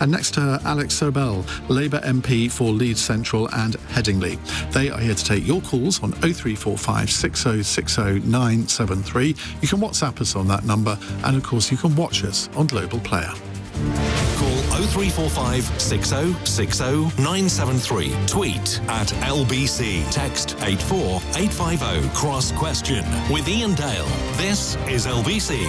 And next to her, Alex Sobel, Labour MP for Leeds Central and Headingley. They are here to take your calls on 0345 6060 973. You can WhatsApp us on that number, and of course you can watch us on Global Player. Call 0345 6060 973. Tweet at LBC. Text 84850. Cross question with Iain Dale. This is LBC.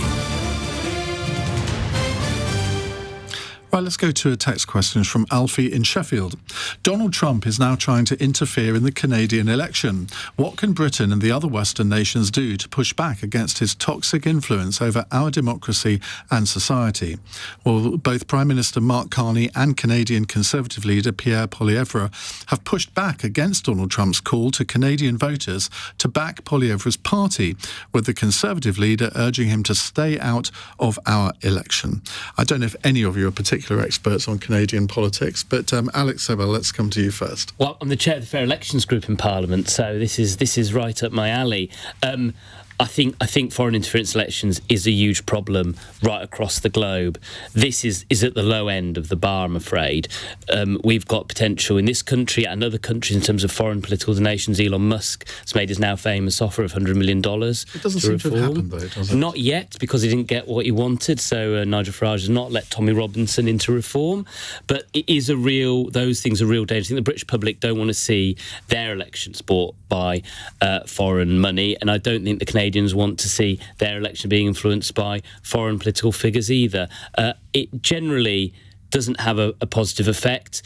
Right, let's go to a text question from Alfie in Sheffield. Donald Trump is now trying to interfere in the Canadian election. What can Britain and the other Western nations do to push back against his toxic influence over our democracy and society? Well, both Prime Minister Mark Carney and Canadian Conservative leader Pierre Poilievre have pushed back against Donald Trump's call to Canadian voters to back Poilievre's party, with the Conservative leader urging him to stay out of our election. I don't know if any of you are particularly experts on Canadian politics, but Alex Sobel, let's come to you first. Well, I'm the chair of the Fair Elections Group in Parliament, so this is right up my alley. I think foreign interference elections is a huge problem right across the globe. This is at the low end of the bar, I'm afraid. We've got potential in this country and other countries in terms of foreign political donations. Elon Musk has made his now famous offer of $100 million. It doesn't seem to have happened, though, does it? Not yet, because he didn't get what he wanted. So Nigel Farage has not let Tommy Robinson into reform. But it is those things are real danger. I think the British public don't want to see their elections bought by foreign money, and I don't think the Canadians want to see their election being influenced by foreign political figures either. It generally doesn't have a positive effect.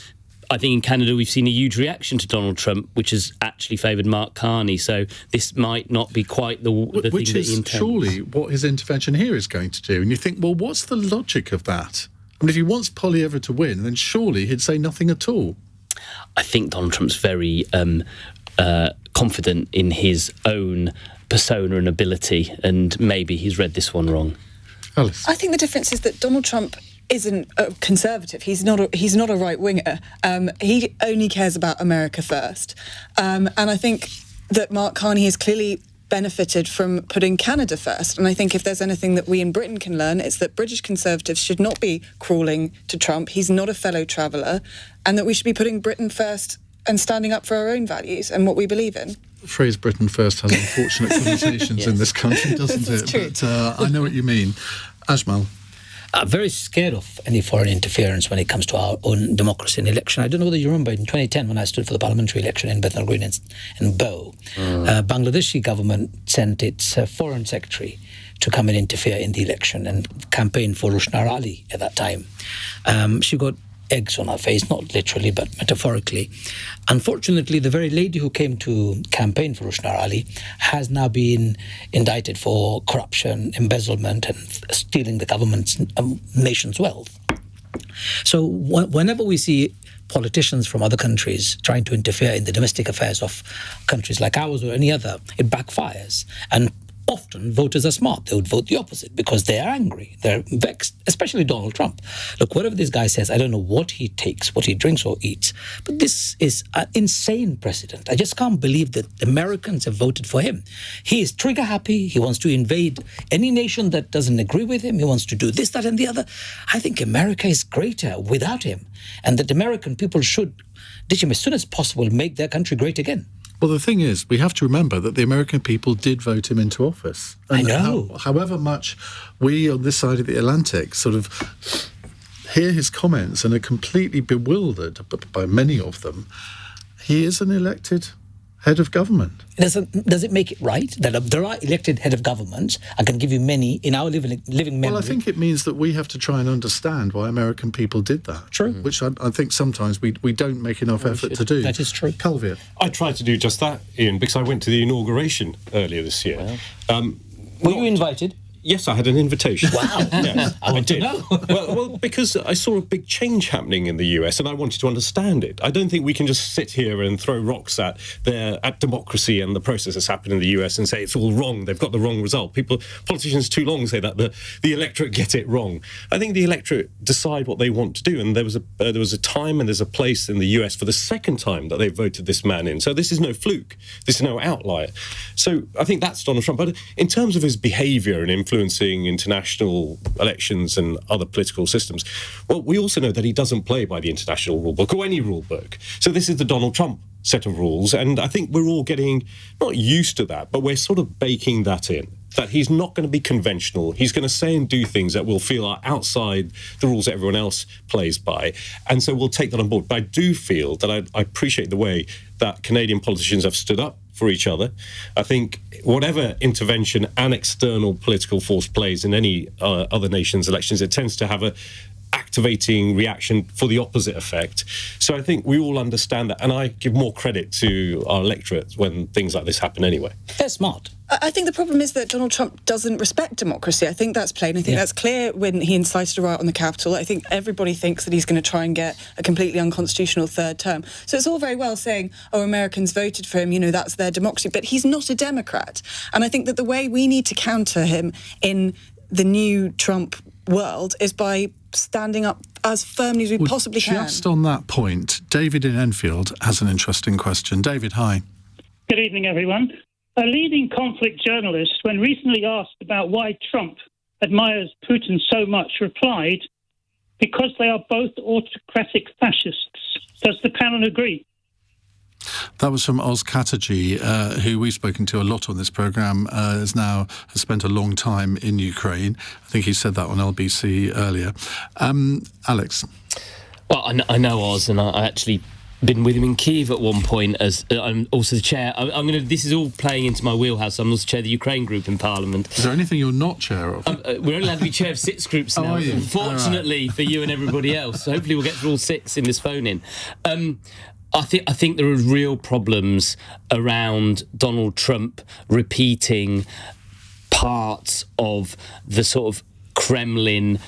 I think in Canada we've seen a huge reaction to Donald Trump, which has actually favoured Mark Carney. So this might not be quite the which thing that he intends. Which is surely what his intervention here is going to do. And you think, well, what's the logic of that? I mean, if he wants Poilievre to win, then surely he'd say nothing at all. I think Donald Trump's very confident in his own persona and ability, and maybe he's read this one wrong. Alys? I think the difference is that Donald Trump isn't a conservative. He's not a right winger. He only cares about America first, and I think that Mark Carney has clearly benefited from putting Canada first. And I think if there's anything that we in Britain can learn, it's that British Conservatives should not be crawling to Trump. He's not a fellow traveller, and that we should be putting Britain first and standing up for our own values and what we believe in. The phrase Britain first has unfortunate connotations Yes. in this country, doesn't it? True. But I know what you mean. Ajmal? I'm very scared of any foreign interference when it comes to our own democracy and election. I don't know whether you remember in 2010 when I stood for the parliamentary election in Bethnal Green and Bow, Bangladeshi government sent its foreign secretary to come and interfere in the election and campaign for Rushnara Ali at that time. She got eggs on her face, not literally but metaphorically. Unfortunately, the very lady who came to campaign for Rushnara Ali has now been indicted for corruption, embezzlement and stealing the government's nation's wealth. So whenever we see politicians from other countries trying to interfere in the domestic affairs of countries like ours or any other, it backfires. And often voters are smart. They would vote the opposite because they are angry. They're vexed, especially Donald Trump. Look, whatever this guy says, I don't know what he takes, what he drinks or eats, but this is an insane precedent. I just can't believe that Americans have voted for him. He is trigger happy. He wants to invade any nation that doesn't agree with him. He wants to do this, that and the other. I think America is greater without him, and that American people should ditch him as soon as possible, make their country great again. Well, the thing is, we have to remember that the American people did vote him into office. And I know. However much we on this side of the Atlantic sort of hear his comments and are completely bewildered by many of them, he is an elected head of government. Does it make it right that there are elected head of governments? I can give you many in our living memory. Well, I think it means that we have to try and understand why American people did that. True. Which I think sometimes we don't make enough effort to do. That is true. Kulveer? I tried to do just that, Iain, because I went to the inauguration earlier this year. Were you invited? Yes, I had an invitation. Wow. Yes, I want to know. well, because I saw a big change happening in the US and I wanted to understand it. I don't think we can just sit here and throw rocks at democracy and the process that's happened in the US and say it's all wrong, they've got the wrong result. Politicians too long say that the electorate get it wrong. I think the electorate decide what they want to do, and there was a time and there's a place in the US for the second time that they voted this man in. So this is no fluke. This is no outlier. So I think that's Donald Trump. But in terms of his behaviour and influence, influencing international elections and other political systems. Well, we also know that he doesn't play by the international rule book or any rule book. So this is the Donald Trump set of rules, and I think we're all getting not used to that, but we're sort of baking that in, that he's not going to be conventional. He's going to say and do things that we'll feel are outside the rules that everyone else plays by, and so we'll take that on board. But I do feel that I appreciate the way that Canadian politicians have stood up for each other. I think whatever intervention an external political force plays in any other nation's elections, it tends to have a activating reaction for the opposite effect. So I think we all understand that, and I give more credit to our electorate when things like this happen anyway. They're smart. I think the problem is that Donald Trump doesn't respect democracy. I think that's plain. I think that's clear when he incited a riot on the Capitol. I think everybody thinks that he's going to try and get a completely unconstitutional third term. So it's all very well saying, oh, Americans voted for him, you know, that's their democracy. But he's not a Democrat. And I think that the way we need to counter him in the new Trump world is by standing up as firmly as we possibly can. Just on that point, David in Enfield has an interesting question. David, hi. Good evening, everyone. A leading conflict journalist, when recently asked about why Trump admires Putin so much, replied, because they are both autocratic fascists. Does the panel agree? That was from Oz Chatterjee, who we've spoken to a lot on this programme, has spent a long time in Ukraine. I think he said that on LBC earlier. Alex? Well, I know Oz, and I actually been with him in Kyiv at one point as I'm also the chair. This is all playing into my wheelhouse. I'm also chair of the Ukraine group in Parliament. Is there anything you're not chair of? We're only allowed to be chair of 6 groups now, unfortunately for you and everybody else. So hopefully we'll get through all 6 in this phone-in. I think there are real problems around Donald Trump repeating parts of the sort of Kremlin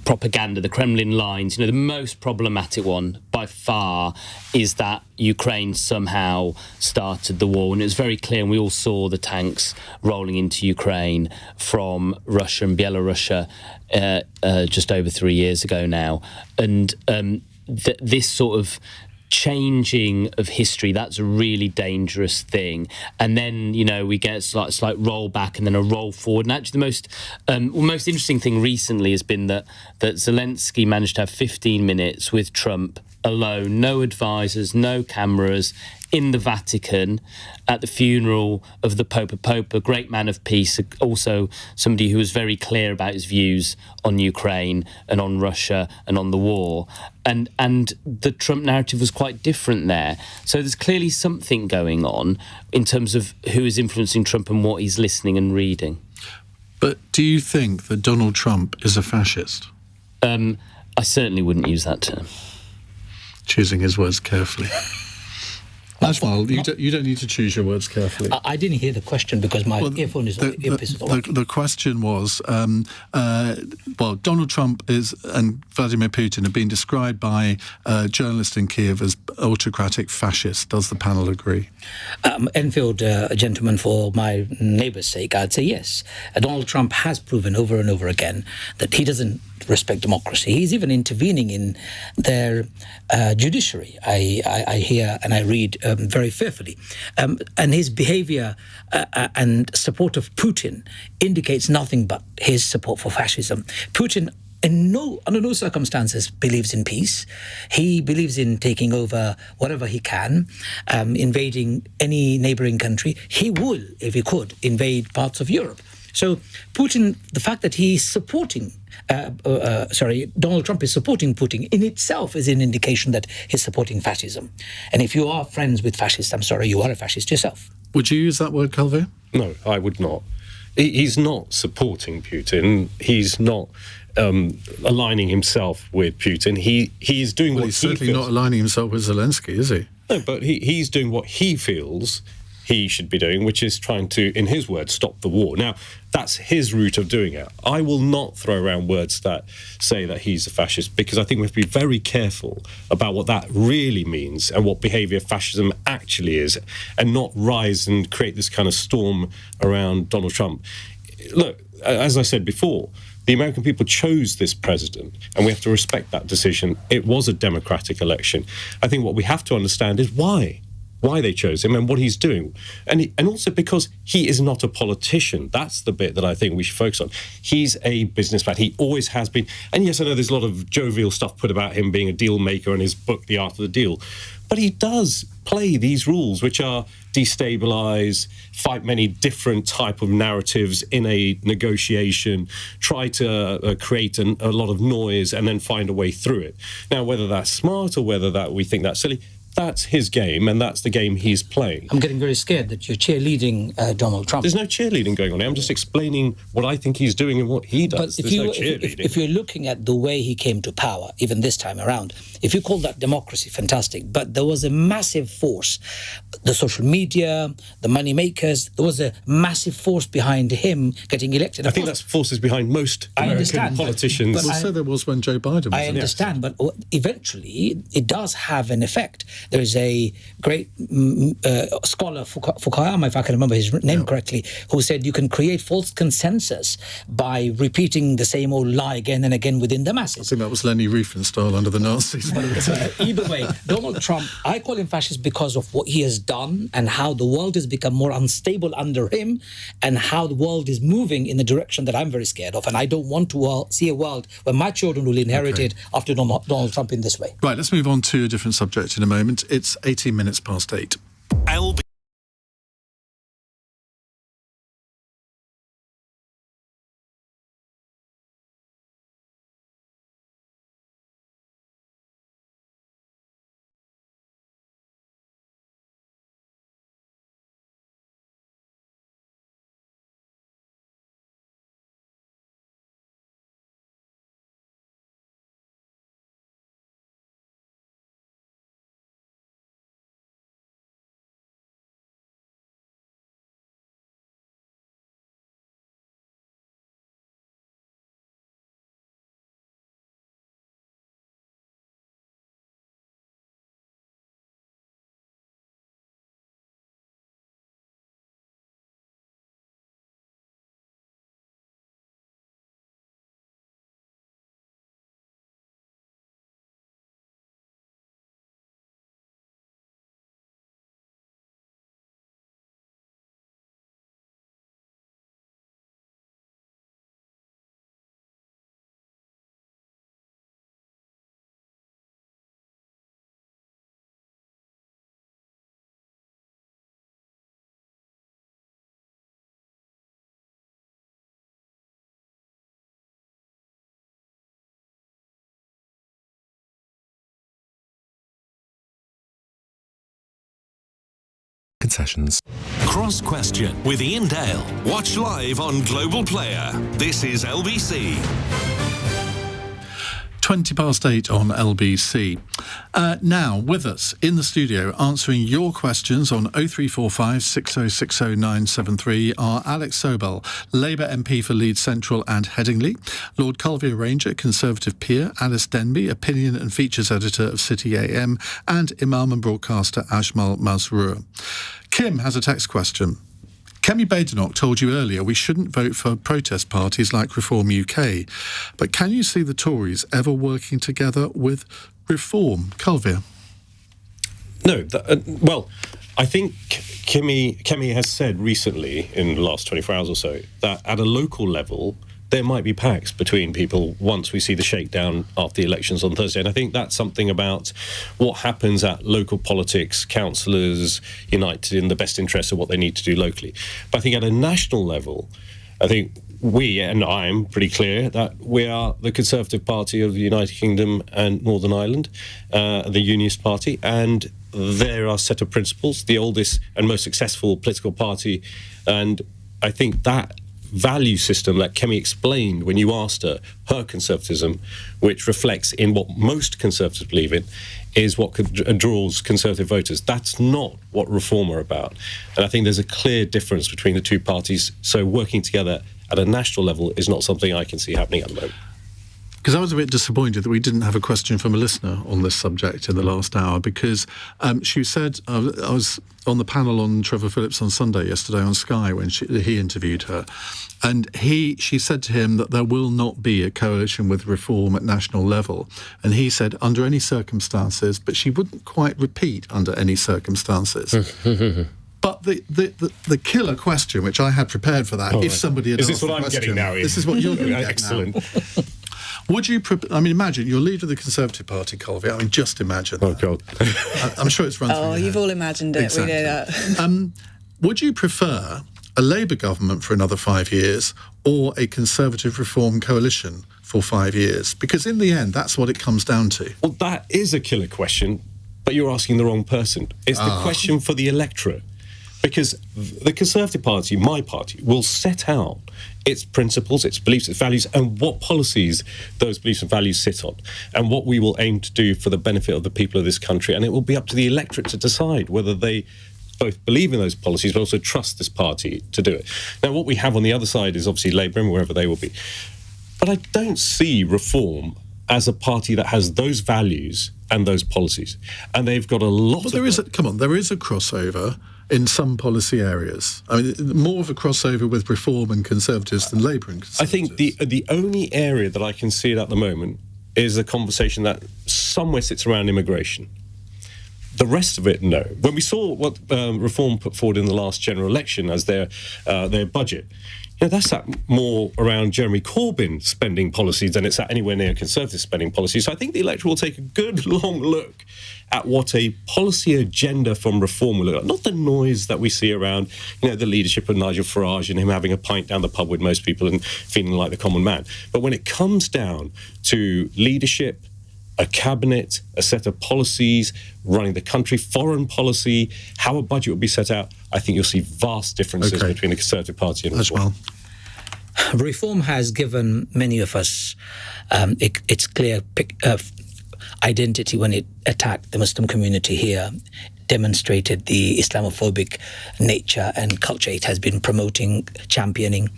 propaganda, the Kremlin lines. You know, the most problematic one by far is that Ukraine somehow started the war, and it was very clear, and we all saw the tanks rolling into Ukraine from Russia and Belarus just over 3 years ago now, and this sort of changing of history, that's a really dangerous thing. And then, you know, we get a slight roll back and then a roll forward. And actually the most interesting thing recently has been that Zelensky managed to have 15 minutes with Trump alone, no advisors, no cameras, in the Vatican at the funeral of the Pope, a great man of peace, also somebody who was very clear about his views on Ukraine and on Russia and on the war. And the Trump narrative was quite different there. So there's clearly something going on in terms of who is influencing Trump and what he's listening and reading. But do you think that Donald Trump is a fascist? I certainly wouldn't use that term. Choosing his words carefully. Ajmal, you don't need to choose your words carefully. I didn't hear the question because my earphone is on. The question was, Donald Trump and Vladimir Putin have been described by journalists in Kyiv as autocratic fascists. Does the panel agree? Enfield, a gentleman, for my neighbour's sake, I'd say yes. Donald Trump has proven over and over again that he doesn't respect democracy. He's even intervening in their judiciary. I hear and I read very fearfully. And his behaviour and support of Putin indicates nothing but his support for fascism. Putin under no circumstances believes in peace. He believes in taking over whatever he can, invading any neighbouring country. He will, if he could, invade parts of Europe. So Putin, the fact that he's supporting, Donald Trump is supporting Putin in itself is an indication that he's supporting fascism. And if you are friends with fascists, I'm sorry, you are a fascist yourself. Would you use that word, Kulveer? No, I would not. He's not supporting Putin. He's not aligning himself with Putin. He's doing what he feels. He's certainly not aligning himself with Zelensky, is he? No, but he's doing what he feels he should be doing, which is trying to, in his words, stop the war. Now, that's his route of doing it. I will not throw around words that say that he's a fascist, because I think we have to be very careful about what that really means and what behaviour fascism actually is, and not rise and create this kind of storm around Donald Trump. Look, as I said before, the American people chose this president, and we have to respect that decision. It was a democratic election. I think what we have to understand is why. why they chose him and what he's doing. And also because he is not a politician. That's the bit that I think we should focus on. He's a businessman. He always has been. And yes, I know there's a lot of jovial stuff put about him being a deal maker and his book, The Art of the Deal. But he does play these rules, which are destabilise, fight many different type of narratives in a negotiation, try to create a lot of noise and then find a way through it. Now, whether that's smart or whether that we think that's silly, that's his game, and that's the game he's playing. I'm getting very scared that you're cheerleading Donald Trump. There's no cheerleading going on here. I'm just explaining what I think he's doing and what he does. But There's no cheerleading. if you're looking at the way he came to power, even this time around, if you call that democracy, fantastic. But there was a massive force, the social media, the money makers, there was a massive force behind him getting elected. I think that's forces behind most American politicians. But So there was when Joe Biden was I understand, but eventually it does have an effect. There is a great scholar, Fukuyama, if I can remember his name correctly, who said you can create false consensus by repeating the same old lie again and again within the masses. I think that was Leni Riefenstahl under the Nazis. Either way, Donald Trump, I call him fascist because of what he has done and how the world has become more unstable under him and how the world is moving in the direction that I'm very scared of. And I don't want to see a world where my children will inherit it after Donald Trump in this way. Right, let's move on to a different subject in a moment. It's 18 minutes past 8. LB. Concessions. Cross Question with Iain Dale. Watch live on Global Player. This is LBC. 20 past 8 on LBC. Now, with us in the studio, answering your questions on 0345 6060 973 are Alex Sobel, Labour MP for Leeds Central and Headingley, Lord Kulveer Ranger, Conservative peer, Alys Denby, Opinion and Features Editor of City AM, and Imam and broadcaster Ajmal Masroor. Kim has a text question. Kemi Badenoch told you earlier we shouldn't vote for protest parties like Reform UK. But can you see the Tories ever working together with Reform? Kulveer? No, well, I think Kemi has said recently, in the last 24 hours or so, that at a local level, there might be pacts between people once we see the shakedown after the elections on Thursday. And I think that's something about what happens at local politics, councillors united in the best interest of what they need to do locally. But I think at a national level, I think we, and I'm pretty clear, that we are the Conservative Party of the United Kingdom and Northern Ireland, the Unionist Party, and there are a set of principles, the oldest and most successful political party. And I think that value system that Kemi explained when you asked her conservatism, which reflects in what most Conservatives believe in, is what draws Conservative voters. That's not what Reform are about. And I think there's a clear difference between the two parties. So working together at a national level is not something I can see happening at the moment. Because I was a bit disappointed that we didn't have a question from a listener on this subject in the last hour, because she said, I was on the panel on Trevor Phillips on Sunday yesterday on Sky when he interviewed her, and she said to him that there will not be a coalition with Reform at national level, and he said under any circumstances, but she wouldn't quite repeat under any circumstances. But the killer question, which I had prepared for that, if somebody had Is asked this what the I'm question, getting now, Ian? this is what you're going to get Excellent. now. Would you? Imagine you're leader of the Conservative Party, Kulveer. I mean, just imagine. Oh, that. God. I'm sure it's run through. Oh, your you've head. all imagined it. Exactly. We know that. Would you prefer a Labour government for another 5 years or a Conservative Reform coalition for 5 years? Because in the end, that's what it comes down to. Well, that is a killer question, but you're asking the wrong person. It's the question for the electorate. Because the Conservative Party, my party, will set out its principles, its beliefs, its values, and what policies those beliefs and values sit on, and what we will aim to do for the benefit of the people of this country. And it will be up to the electorate to decide whether they both believe in those policies but also trust this party to do it. Now, what we have on the other side is obviously Labour and wherever they will be. But I don't see Reform as a party that has those values and those policies. And they've got a lot of... There is a crossover in some policy areas. I mean, more of a crossover with Reform and Conservatives than Labour and Conservatives. I think the only area that I can see it at the moment is a conversation that somewhere sits around immigration. The rest of it, no. When we saw what Reform put forward in the last general election as their budget, that's sat more around Jeremy Corbyn spending policies than it's sat anywhere near Conservative spending policies. So I think the electorate will take a good long look at what a policy agenda from Reform will look like. Not the noise that we see around, the leadership of Nigel Farage and him having a pint down the pub with most people and feeling like the common man. But when it comes down to leadership, a cabinet, a set of policies, running the country, foreign policy, how a budget will be set out, I think you'll see vast differences between the Conservative Party and Reform. Reform has given many of us its clear identity when it attacked the Muslim community here, demonstrated the Islamophobic nature and culture it has been promoting, championing.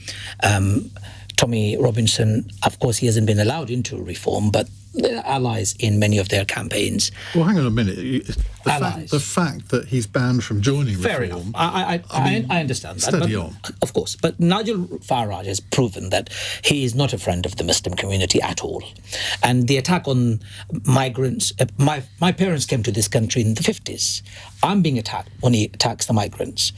Tommy Robinson, of course, he hasn't been allowed into Reform, but they're allies in many of their campaigns. Well, hang on a minute. The fact that he's banned from joining Fair Reform... enough. I understand that. Steady on. Of course. But Nigel Farage has proven that he is not a friend of the Muslim community at all. And the attack on migrants... My parents came to this country in the 50s. I'm being attacked when he attacks the migrants.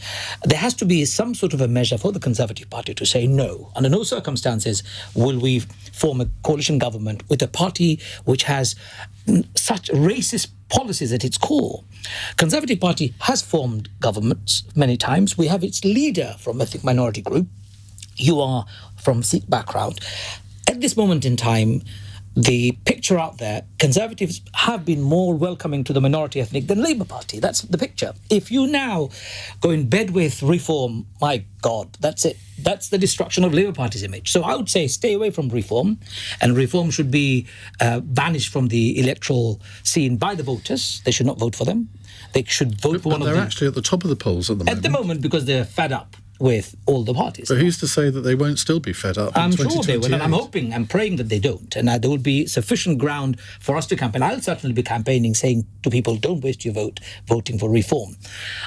There has to be some sort of a measure for the Conservative Party to say no. Under no circumstances will we form a coalition government with a party which has such racist policies at its core. Conservative Party has formed governments many times. We have its leader from ethnic minority group. You are from Sikh background. At this moment in time, the picture out there, Conservatives have been more welcoming to the minority ethnic than Labour Party. That's the picture. If you now go in bed with Reform, my God, that's it. That's the destruction of Labour Party's image. So I would say stay away from Reform, and Reform should be banished from the electoral scene by the voters. They should not vote for them. They should vote for one of them. They're actually at the top of the polls at the moment. At the moment, because they're fed up with all the parties. But who's to say that they won't still be fed up I'm in sure they 2028? will, and I'm hoping, I'm praying that they don't. And there will be sufficient ground for us to campaign. I'll certainly be campaigning, saying to people, don't waste your vote voting for Reform.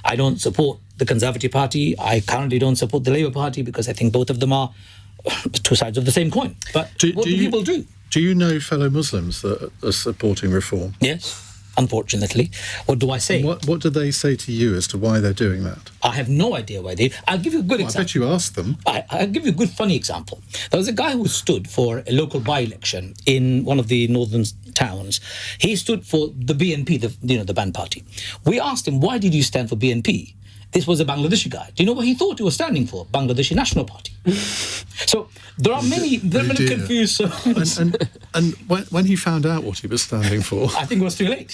I don't support the Conservative Party. I currently don't support the Labour Party because I think both of them are two sides of the same coin. But what do people do? Do you know fellow Muslims that are supporting Reform? Yes. Unfortunately. What do I say? What do they say to you as to why they're doing that? I have no idea why they... I'll give you a good example. I bet you asked them. I'll give you a good, funny example. There was a guy who stood for a local by-election in one of the northern towns. He stood for the BNP, the banned party. We asked him, why did you stand for BNP? This was a Bangladeshi guy. Do you know what he thought he was standing for? Bangladeshi National Party. So there are many confused... And when he found out what he was standing for... I think it was too late.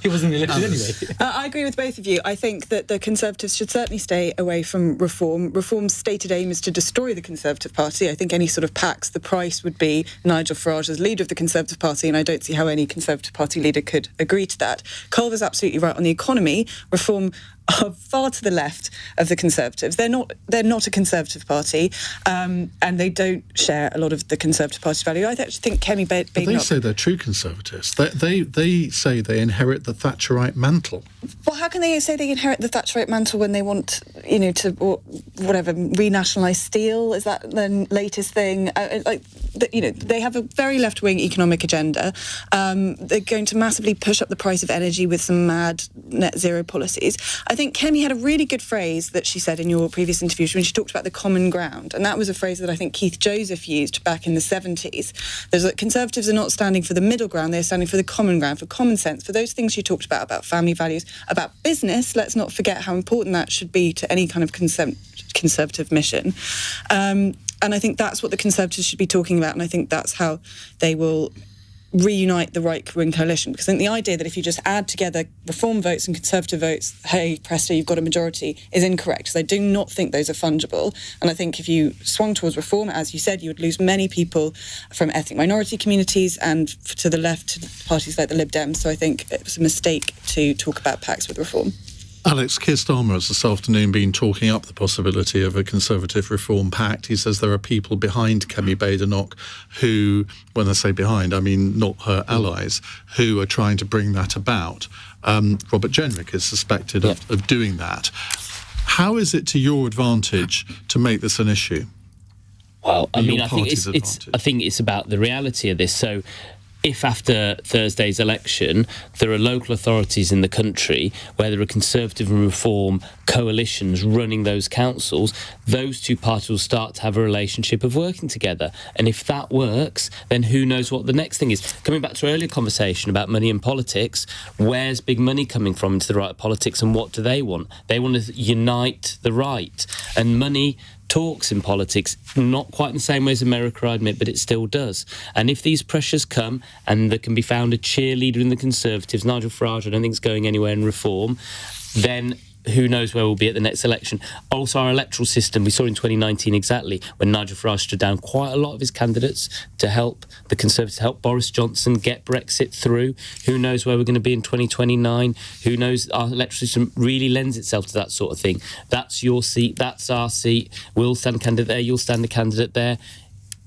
He wasn't elected anyway. I agree with both of you. I think that the Conservatives should certainly stay away from Reform. Reform's stated aim is to destroy the Conservative Party. I think any sort of pacts, the price would be Nigel Farage as leader of the Conservative Party, and I don't see how any Conservative Party leader could agree to that. Culver's absolutely right on the economy. Reform are far to the left of the Conservatives. They're not a Conservative party, and they don't share a lot of the Conservative Party's value. I actually think Kemi Badenoch... But they say they're true Conservatives. They say they inherit the Thatcherite mantle. Well, how can they say they inherit the Thatcherite mantle when they want, to renationalise steel? Is that the latest thing? They have a very left-wing economic agenda. They're going to massively push up the price of energy with some mad net zero policies. I think Kemi had a really good phrase that she said in your previous interview when she talked about the common ground, and that was a phrase that I think Keith Joseph used back in the 70s. There's that Conservatives are not standing for the middle ground, they're standing for the common ground, for common sense, for those things you talked about family values, about business. Let's not forget how important that should be to any kind of Conservative mission. And I think that's what the Conservatives should be talking about, and I think that's how they will reunite the right-wing coalition. Because I think the idea that if you just add together Reform votes and Conservative votes, hey, presto, you've got a majority, is incorrect. Because I do not think those are fungible. And I think if you swung towards Reform, as you said, you would lose many people from ethnic minority communities and to the left, to parties like the Lib Dems. So I think it was a mistake to talk about pacts with Reform. Alex, Keir Starmer has this afternoon been talking up the possibility of a Conservative Reform Pact. He says there are people behind Kemi Badenoch who, when I say behind, I mean not her allies, who are trying to bring that about. Robert Jenrick is suspected of doing that. How is it to your advantage to make this an issue? Well, I think it's about the reality of this. So if after Thursday's election there are local authorities in the country where there are Conservative and Reform coalitions running those councils, those two parties will start to have a relationship of working together. And if that works, then who knows what the next thing is. Coming back to our earlier conversation about money in politics, where's big money coming from into the right politics, and what do they want? They want to unite the right. And money talks in politics, not quite in the same way as America, I admit, but it still does. And if these pressures come and there can be found a cheerleader in the Conservatives, Nigel Farage, I don't think is going anywhere in Reform, then who knows where we'll be at the next election. Also, our electoral system, we saw in 2019 exactly when Nigel Farage stood down quite a lot of his candidates to help the Conservatives, help Boris Johnson get Brexit through. Who knows where we're going to be in 2029? Who knows? Our electoral system really lends itself to that sort of thing. That's your seat, that's our seat. We'll stand a candidate there, you'll stand a candidate there.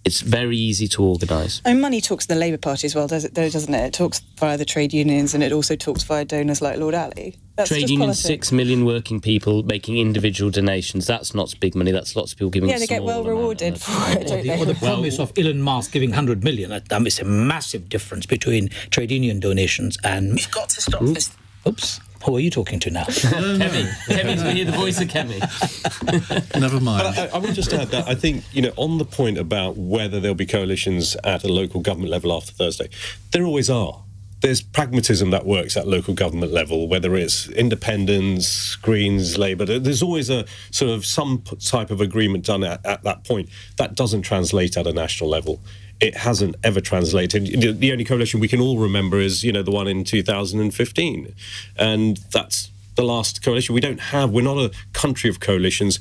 It's very easy to organise. And money talks in the Labour Party as well, doesn't it? It talks via the trade unions, and it also talks via donors like Lord Ali. That's trade unions, 6 million working people making individual donations. That's not big money. That's lots of people giving. Yeah, they get well rewarded for it, don't they? Or the promise of Elon Musk giving 100 million. That is a massive difference between trade union donations and. We've got to stop this. Oops. Who are you talking to now? Kemi. Kemi's going to hear the voice of Kemi. Never mind. I would just add that I think, on the point about whether there'll be coalitions at a local government level after Thursday, there always are. There's pragmatism that works at local government level, whether it's independents, Greens, Labour. There's always a sort of some type of agreement done at that point. That doesn't translate at a national level. It hasn't ever translated. The only coalition we can all remember is, the one in 2015. And that's the last coalition. We're not a country of coalitions.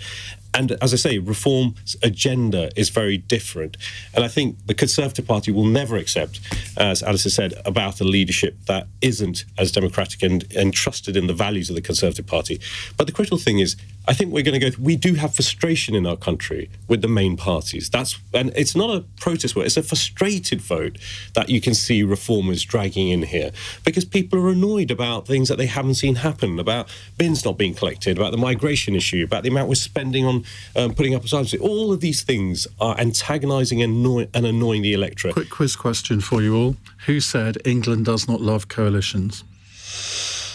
And as I say, Reform's agenda is very different. And I think the Conservative Party will never accept, as Alys has said, about a leadership that isn't as democratic and trusted in the values of the Conservative Party. But the critical thing is, I think we do have frustration in our country with the main parties. And it's not a protest vote, it's a frustrated vote that you can see Reformers dragging in here. Because people are annoyed about things that they haven't seen happen, about bins not being collected, about the migration issue, about the amount we're spending on putting up asylum. All of these things are antagonising and annoying the electorate. Quick quiz question for you all. Who said England does not love coalitions?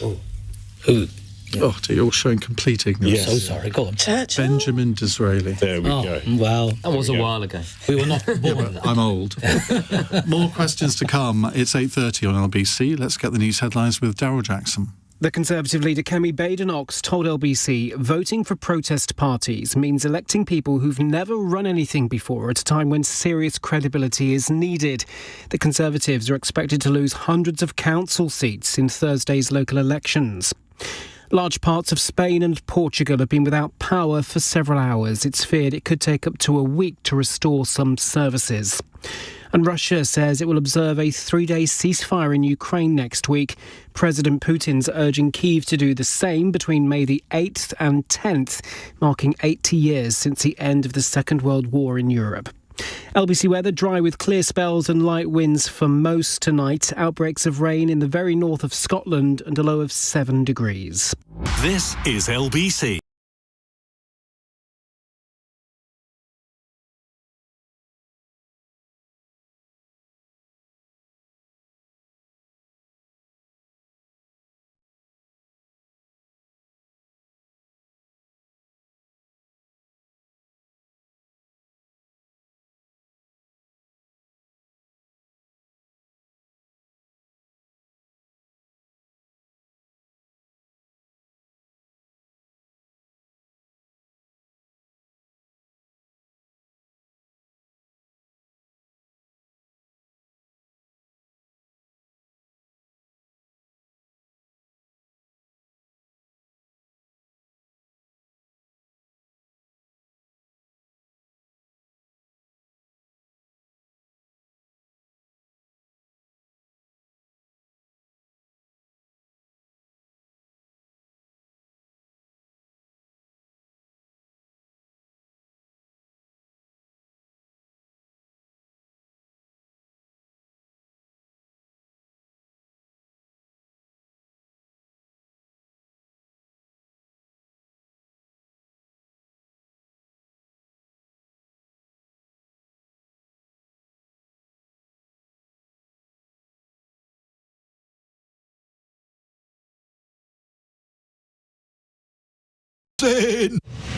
Oh. Who? Yeah. Oh, you're all showing complete ignorance. Yes. So sorry, go on. Churchill? Benjamin Disraeli. There we go. Well, That was a while ago. we were not born. I'm old. More questions to come. It's 8:30 on LBC. Let's get the news headlines with Daryl Jackson. The Conservative leader Kemi Badenoch told LBC voting for protest parties means electing people who've never run anything before at a time when serious credibility is needed. The Conservatives are expected to lose hundreds of council seats in Thursday's local elections. Large parts of Spain and Portugal have been without power for several hours. It's feared it could take up to a week to restore some services. And Russia says it will observe a 3-day ceasefire in Ukraine next week. President Putin's urging Kyiv to do the same between May the 8th and 10th, marking 80 years since the end of the Second World War in Europe. LBC weather, dry with clear spells and light winds for most tonight. Outbreaks of rain in the very north of Scotland and a low of 7 degrees. This is LBC.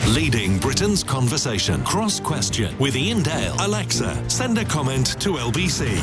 Leading Britain's conversation. Cross question with Iain Dale. Alexa, send a comment to LBC.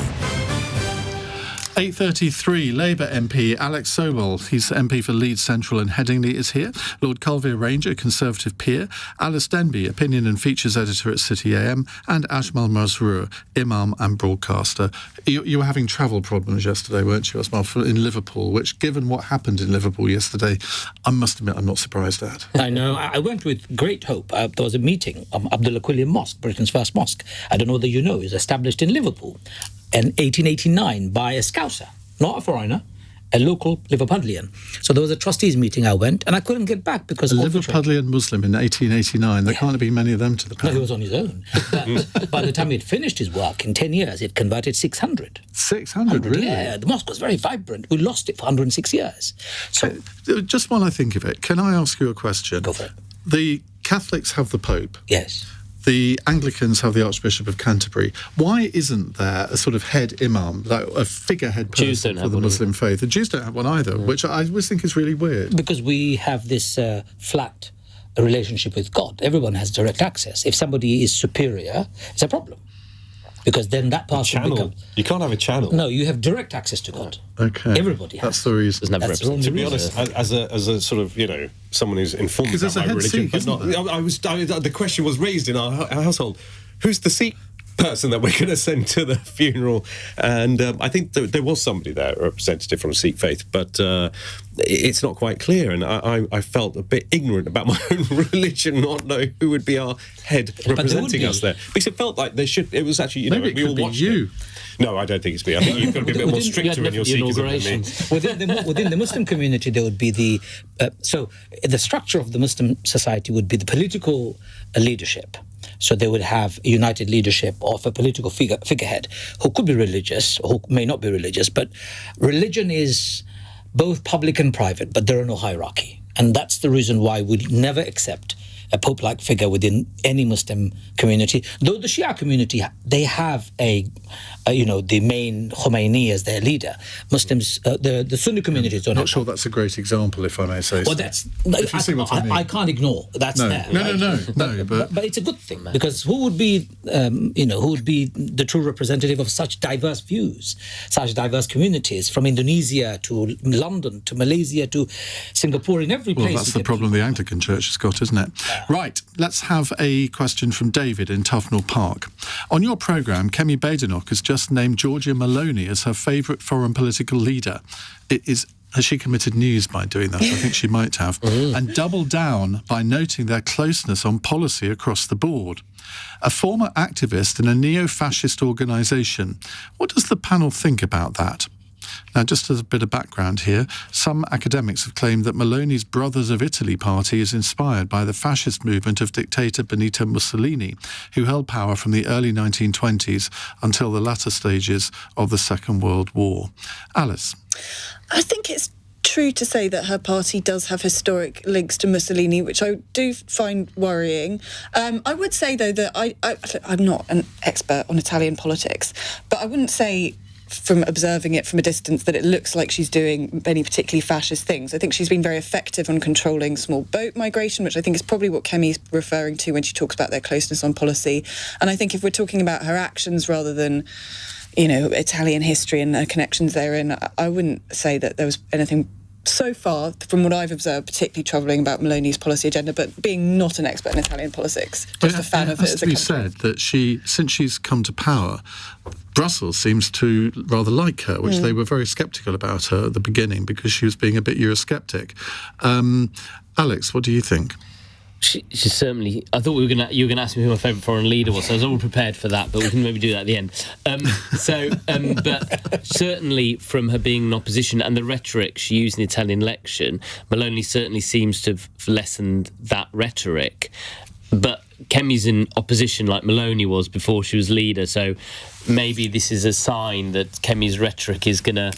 8:33, Labour MP Alex Sobel, he's MP for Leeds Central and Headingley, is here. Lord Kulveer Ranger, Conservative peer. Alys Denby, Opinion and Features Editor at City AM. And Ajmal Masroor, Imam and broadcaster. You were having travel problems yesterday, weren't you, Ajmal, in Liverpool, which, given what happened in Liverpool yesterday, I must admit I'm not surprised at. I know. I went with great hope. There was a meeting, Abdullah Quilliam Mosque, Britain's first mosque. I don't know whether you know, it was established in Liverpool in 1889 by a Scouser, not a foreigner, a local Liverpudlian. So there was a trustees meeting. I went and I couldn't get back because a Liverpudlian Muslim in 1889. There can't have been many of them to the panel. No, he was on his own. But by the time he'd finished his work in 10 years, it converted 600. 600, really? Yeah, the mosque was very vibrant. We lost it for 106 years. So, just while I think of it, can I ask you a question? Go for it. The Catholics have the Pope. Yes. The Anglicans have the Archbishop of Canterbury. Why isn't there a sort of head imam, like a figurehead person for the Muslim faith? The Jews don't have one either, which I always think is really weird. Because we have this flat relationship with God. Everyone has direct access. If somebody is superior, it's a problem. Because then that person becomes... You can't have a channel. No, you have direct access to God. Okay. Everybody has. That's the reason. That's the to be honest, as a sort of, someone who's informed about my religion, but not... the question was raised in our household. Who's the Sikh person that we're going to send to the funeral? And I think there was somebody there, a representative from Sikh faith, but it's not quite clear. And I felt a bit ignorant about my own religion, not knowing who would be our head representing us there. Because it felt like it was actually, maybe we all watched it. No, I don't think it's me. I think you've got to be a bit more stricter in your Sikhism than me. Within the Muslim community, there would be the structure of the Muslim society would be the political leadership. So they would have a united leadership of a political figurehead who could be religious, or who may not be religious, but religion is both public and private, but there are no hierarchy. And that's the reason why we never accept a pope-like figure within any Muslim community. Though the Shia community, they have the main Khomeini as their leader. Muslims, the Sunni communities don't. I'm not sure that's a great example, if I may say so. Well, I can't ignore that's there. No, but it's a good thing, because who would be the true representative of such diverse views, such diverse communities, from Indonesia to London to Malaysia to Singapore, in every place? Well, that's the problem the Anglican Church has got, isn't it? Right, let's have a question from David in Tufnell Park. On your programme, Kemi Badenoch has just named Georgia Maloney as her favourite foreign political leader. It is has she committed news by doing that? I think she might have. And doubled down by noting their closeness on policy across the board. A former activist in a neo-fascist organisation. What does the panel think about that? Now, just as a bit of background here, some academics have claimed that Meloni's Brothers of Italy party is inspired by the fascist movement of dictator Benito Mussolini, who held power from the early 1920s until the latter stages of the Second World War. Alys? I think it's true to say that her party does have historic links to Mussolini, which I do find worrying. I would say, though, that I'm not an expert on Italian politics, but I wouldn't say from observing it from a distance that it looks like she's doing any particularly fascist things. I think she's been very effective on controlling small boat migration, which I think is probably what Kemi's referring to when she talks about their closeness on policy. And I think if we're talking about her actions rather than, Italian history and her connections therein, I wouldn't say that there was anything so far, from what I've observed, particularly troubling about Meloni's policy agenda, but being not an expert in Italian politics, just a fan of it as a country. It has to be said that since she's come to power, Brussels seems to rather like her, which they were very sceptical about her at the beginning because she was being a bit Eurosceptic. Alex, what do you think? She's certainly. I thought you were going to ask me who my favourite foreign leader was, so I was all prepared for that. But we can maybe do that at the end. But certainly from her being in opposition and the rhetoric she used in the Italian election, Meloni certainly seems to have lessened that rhetoric. But Kemi's in opposition like Meloni was before she was leader, so maybe this is a sign that Kemi's rhetoric is going to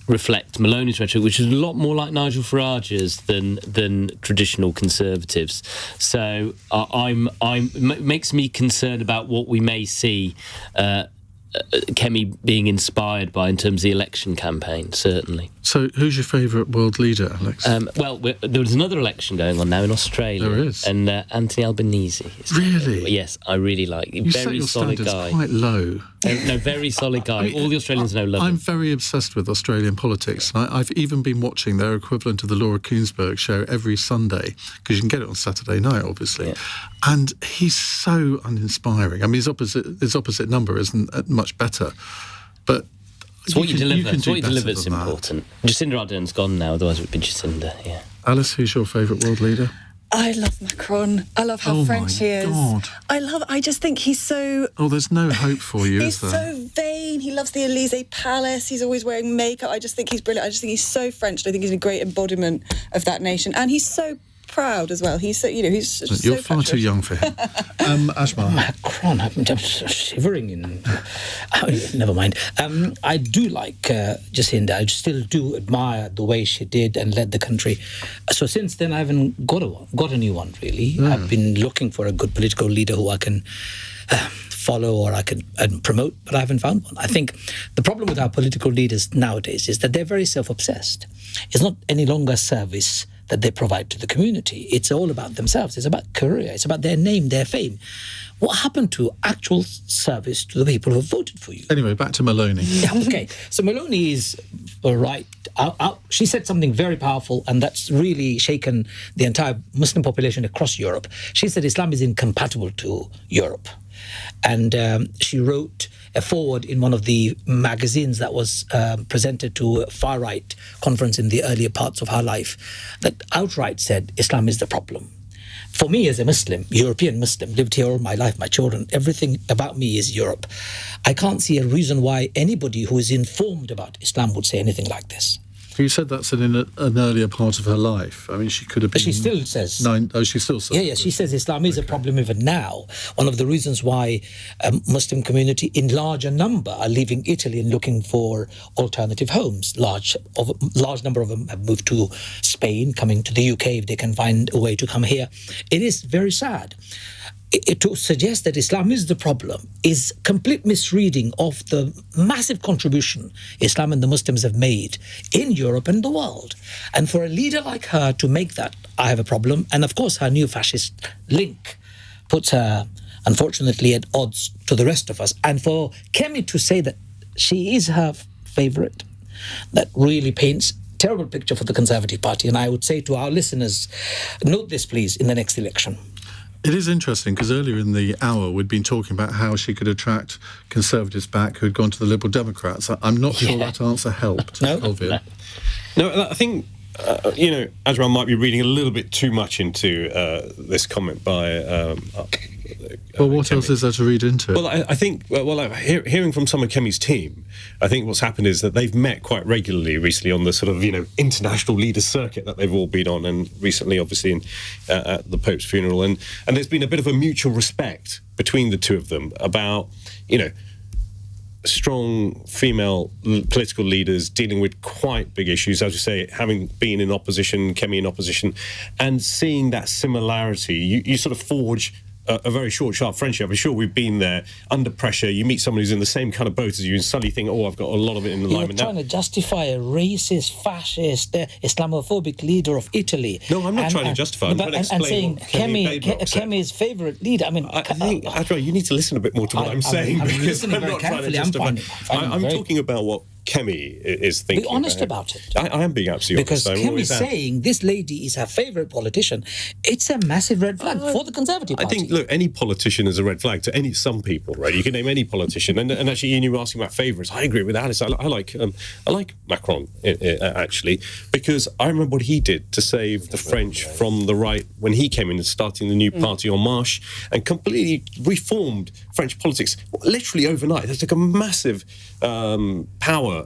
reflect Meloni's rhetoric, which is a lot more like Nigel Farage's than traditional Conservatives. So it makes me concerned about what we may see Kemi being inspired by in terms of the election campaign, certainly. So who's your favourite world leader, Alex? There was another election going on now in Australia. There is. And Anthony Albanese. Really? Yes, I really like him. You very set your solid standards guy. quite low. No, very solid guy. All the Australians love him. I'm very obsessed with Australian politics. I've even been watching their equivalent of the Laura Kuenssberg show every Sunday, because you can get it on Saturday night, obviously. Yeah. And he's so uninspiring. I mean, his opposite number isn't much better, but it's what you deliver. It's what you deliver that's important. Jacinda Ardern's gone now, otherwise it would be Jacinda. Yeah. Alice, who's your favourite world leader? I love Macron. I love how French he is. God. I just think he's so... Oh, there's no hope for you, is there? He's so vain. He loves the Elysee Palace. He's always wearing makeup. I just think he's brilliant. I just think he's so French. I think he's a great embodiment of that nation. And he's so proud as well. He's so, he's just You're so far too young for him. Ajmal. Macron, I'm shivering in... never mind. I do like Jacinda. I still do admire the way she did and led the country. So since then, I haven't got a new one, really. I've been looking for a good political leader who I can follow or I can promote, but I haven't found one. I think the problem with our political leaders nowadays is that they're very self-obsessed. It's not any longer service that they provide to the community. It's all about themselves. It's about career. It's about their name, their fame. What happened to actual service to the people who voted for you? Anyway, back to Meloni. Yeah, okay. So Meloni is right. She said something very powerful, and that's really shaken the entire Muslim population across Europe. She said Islam is incompatible to Europe. And she wrote a foreword in one of the magazines that was presented to a far-right conference in the earlier parts of her life that outright said Islam is the problem. For me as a Muslim, European Muslim, lived here all my life, my children, everything about me is Europe. I can't see a reason why anybody who is informed about Islam would say anything like this. You said that's in an earlier part of her life. I mean, she could have been... She still says... she still says... Yeah, she says Islam is a problem even now. One of the reasons why Muslim community in larger number are leaving Italy and looking for alternative homes. Large number of them have moved to Spain, coming to the UK if they can find a way to come here. It is very sad. To suggest that Islam is the problem is complete misreading of the massive contribution Islam and the Muslims have made in Europe and the world. And for a leader like her to make that, I have a problem. And of course, her new fascist link puts her, unfortunately, at odds to the rest of us. And for Kemi to say that she is her favourite, that really paints a terrible picture for the Conservative Party. And I would say to our listeners, note this, please, in the next election. It is interesting because earlier in the hour we'd been talking about how she could attract Conservatives back who had gone to the Liberal Democrats. I'm not sure that answer helped. No. Kulveer. No, I think, Ajmal might be reading a little bit too much into this comment by... Well, what Kemi. else is there to read into it? Well, I think, hearing from some of Kemi's team, I think what's happened is that they've met quite regularly recently on the sort of, international leaders circuit that they've all been on, and recently, obviously, at the Pope's funeral. And there's been a bit of a mutual respect between the two of them about, strong female political leaders dealing with quite big issues, as you say, having been in opposition, Kemi in opposition, and seeing that similarity, you sort of forge a very short, sharp friendship. I'm sure we've been there under pressure. You meet someone who's in the same kind of boat as you and suddenly think, I've got a lot of it in alignment. You're trying to justify a racist, fascist, Islamophobic leader of Italy. No, I'm not trying to justify. I'm trying to explain saying what Kemi's favourite leader. I think, Ajmal, you need to listen a bit more to what I'm saying. I'm because listening I'm not very trying to carefully. justify. I'm talking about what Kemi is thinking. Be honest about it. I am being absolutely because honest. Kemi saying this lady is her favourite politician, it's a massive red flag for the Conservative Party. I think, look, any politician is a red flag to some people, right? You can name any politician. And actually, Ian, you were asking about favourites. I agree with Alys. I like Macron, actually, because I remember what he did to save the French from the right when he came in and starting the new party En Marche and completely reformed French politics literally overnight. There's like a massive power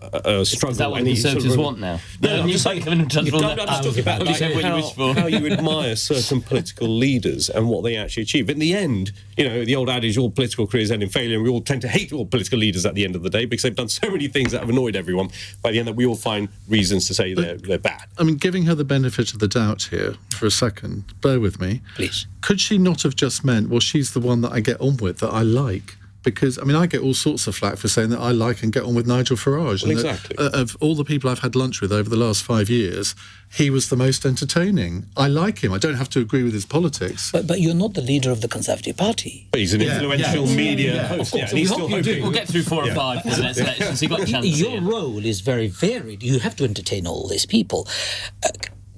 struggle. Is that what the Conservatives want now? No, I'm just talking about how you admire certain political leaders and what they actually achieve. In the end, the old adage, all political careers end in failure, and we all tend to hate all political leaders at the end of the day because they've done so many things that have annoyed everyone. By the end, that we all find reasons to say they're bad. I mean, giving her the benefit of the doubt here for a second, bear with me. Please. Could she not have just meant, well, she's the one that I get on with, that I like? Because, I get all sorts of flack for saying that I like and get on with Nigel Farage. Well, and exactly. Of all the people I've had lunch with over the last 5 years, he was the most entertaining. I like him. I don't have to agree with his politics. But you're not the leader of the Conservative Party. But he's an influential media host. Of course. And he's still hoping. We'll get through 4 or 5 for the next election, so you've got a chance. Your role is very varied. You have to entertain all these people.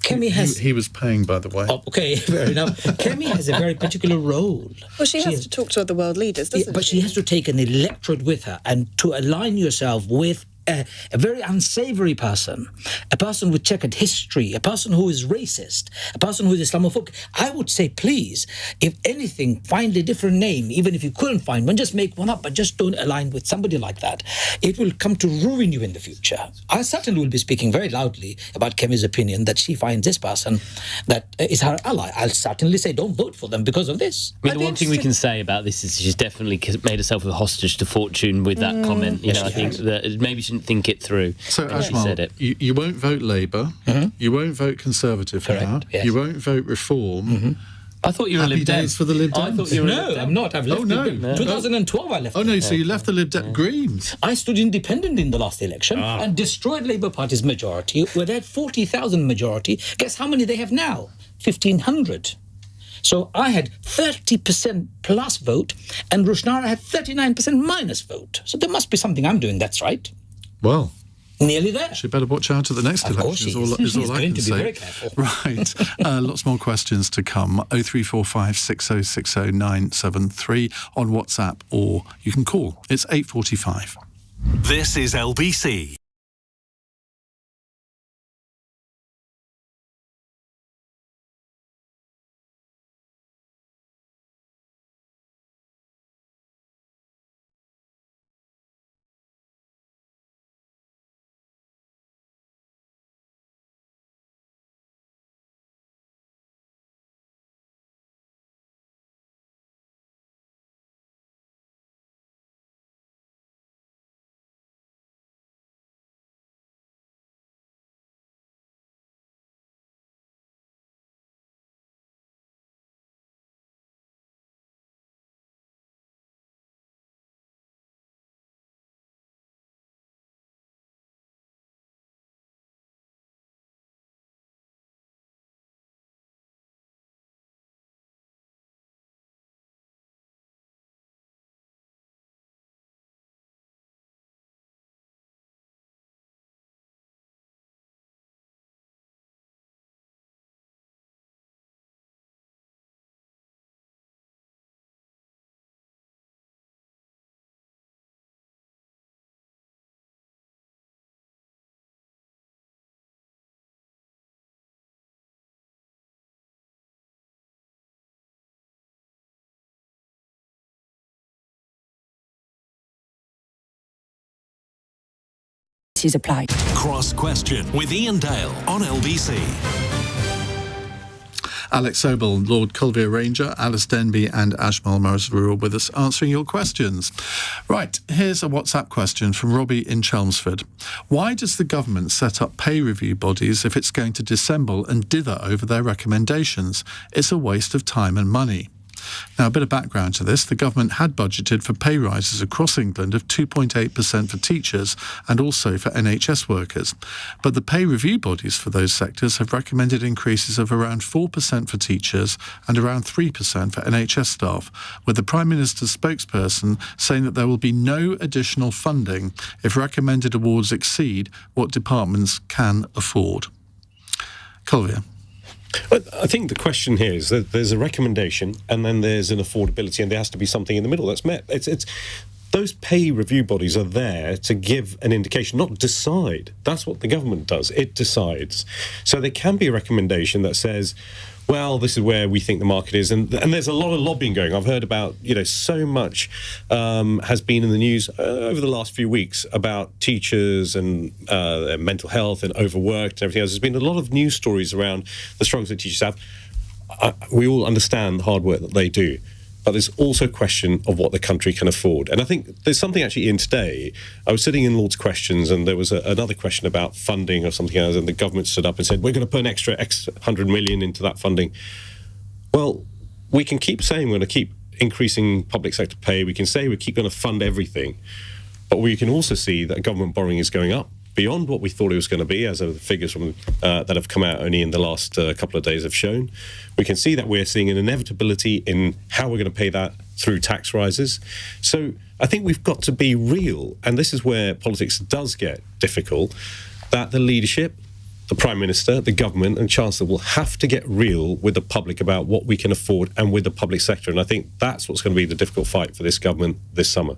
Kemi has... He was paying, by the way. Oh, okay, fair enough. Kemi has a very particular role. Well, she has to talk to other world leaders, doesn't she? But she has to take an electorate with her and to align yourself with a very unsavory person, a person with checkered history, a person who is racist, a person who is Islamophobic. I would say, please, if anything, find a different name. Even if you couldn't find one, just make one up, but just don't align with somebody like that. It will come to ruin you in the future. I certainly will be speaking very loudly about Kemi's opinion that she finds this person that is her ally. I'll certainly say don't vote for them because of this. The one thing we can say about this is she's definitely made herself a hostage to fortune with that comment. I think that maybe she didn't think it through. So, when she said Ajmal, it. you won't vote Labour, you won't vote Conservative Correct, now, yes. you won't vote Reform. I thought you were a Happy Lib Dem. days for the Lib Dems. I thought you were a Lib No, Dem. I'm not. I've left. no. 2012, I left. Oh, no, so you left the Lib Dem Greens. I stood independent in the last election and destroyed Labour Party's majority. Where they had 40,000 majority. Guess how many they have now? 1,500. So I had 30% plus vote, and Rushnara had 39% minus vote. So there must be something I'm doing that's right. Well, Nearly there. she better watch out at the next Of course election. she is. Is all She's I going can to be say. very careful. Right. Lots more questions to come. 0345 6060 973 on WhatsApp, or you can call. It's 8:45. This is LBC. Restrictions apply. Cross Question with Iain Dale on LBC. Alex Sobel, Lord Kulveer Ranger, Alys Denby and Ajmal Masroor with us answering your questions. Right, here's a WhatsApp question from Robbie in Chelmsford. Why does the government set up pay review bodies if it's going to dissemble and dither over their recommendations? It's a waste of time and money. Now, a bit of background to this. The government had budgeted for pay rises across England of 2.8% for teachers and also for NHS workers. But the pay review bodies for those sectors have recommended increases of around 4% for teachers and around 3% for NHS staff, with the Prime Minister's spokesperson saying that there will be no additional funding if recommended awards exceed what departments can afford. Kulveer. I think the question here is that there's a recommendation and then there's an affordability, and there has to be something in the middle that's met. It's those pay review bodies are there to give an indication, not decide. That's what the government does. It decides. So there can be a recommendation that says, well, this is where we think the market is. And there's a lot of lobbying going. I've heard about, so much has been in the news over the last few weeks about teachers and their mental health and overworked and everything else. There's been a lot of news stories around the struggles that teachers have. We all understand the hard work that they do. But there's also a question of what the country can afford. And I think there's something actually in today. I was sitting in Lord's Questions and there was another question about funding or something else, and the government stood up and said, we're going to put an extra 100 million into that funding. Well, we can keep saying we're going to keep increasing public sector pay. We can say we keep going to fund everything. But we can also see that government borrowing is going up beyond what we thought it was going to be, as the figures from that have come out only in the last couple of days have shown. We can see that we're seeing an inevitability in how we're going to pay that through tax rises. So I think we've got to be real, and this is where politics does get difficult, that the leadership, the Prime Minister, the government and Chancellor will have to get real with the public about what we can afford and with the public sector. And I think that's what's going to be the difficult fight for this government this summer.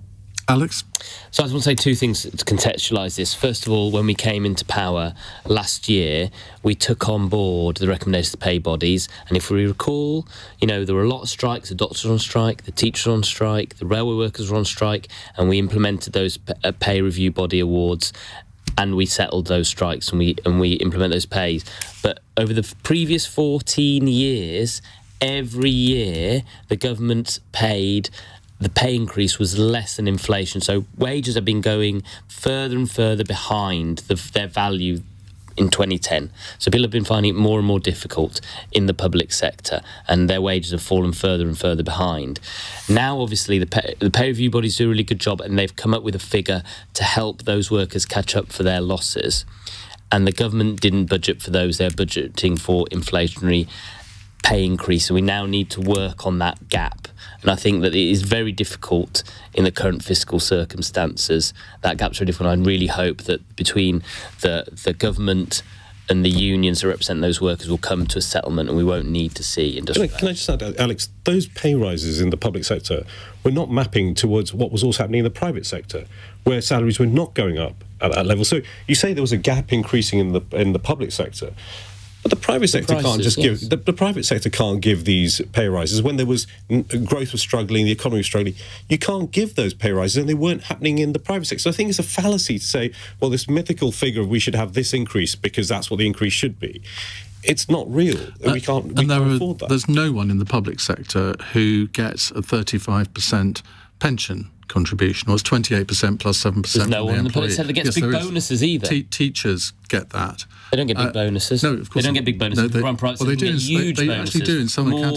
Alex? So I just want to say two things to contextualise this. First of all, when we came into power last year, we took on board the recommendations of the pay bodies. And if we recall, there were a lot of strikes. The doctors were on strike, the teachers were on strike, the railway workers were on strike, and we implemented those pay review body awards. And we settled those strikes and we implement those pays. But over the previous 14 years, every year the government paid. The pay increase was less than inflation. So wages have been going further and further behind their value in 2010. So people have been finding it more and more difficult in the public sector, and their wages have fallen further and further behind. Now, obviously, the pay review bodies do a really good job, and they've come up with a figure to help those workers catch up for their losses. And the government didn't budget for those. They're budgeting for inflationary pay increase. So we now need to work on that gap. And I think that it is very difficult in the current fiscal circumstances. That gap's very difficult. I really hope that between the government and the unions that represent those workers will come to a settlement, and we won't need to see industrial. Can I just add, Alex, those pay rises in the public sector were not mapping towards what was also happening in the private sector, where salaries were not going up at that level. So you say there was a gap increasing in the public sector. But the private sector can't just give. The private sector can't give these pay rises when there was growth was struggling, the economy was struggling. You can't give those pay rises, and they weren't happening in the private sector. So I think it's a fallacy to say, well, this mythical figure of we should have this increase because that's what the increase should be. It's not real. We can't afford that. There's no one in the public sector who gets a 35% pension contribution, or it's 28% plus 7%. There's no one in the public sector that gets big bonuses either. Teachers get that. They don't get big bonuses. No, of course they don't get big bonuses. No, they get huge they bonuses. actually do in some academies.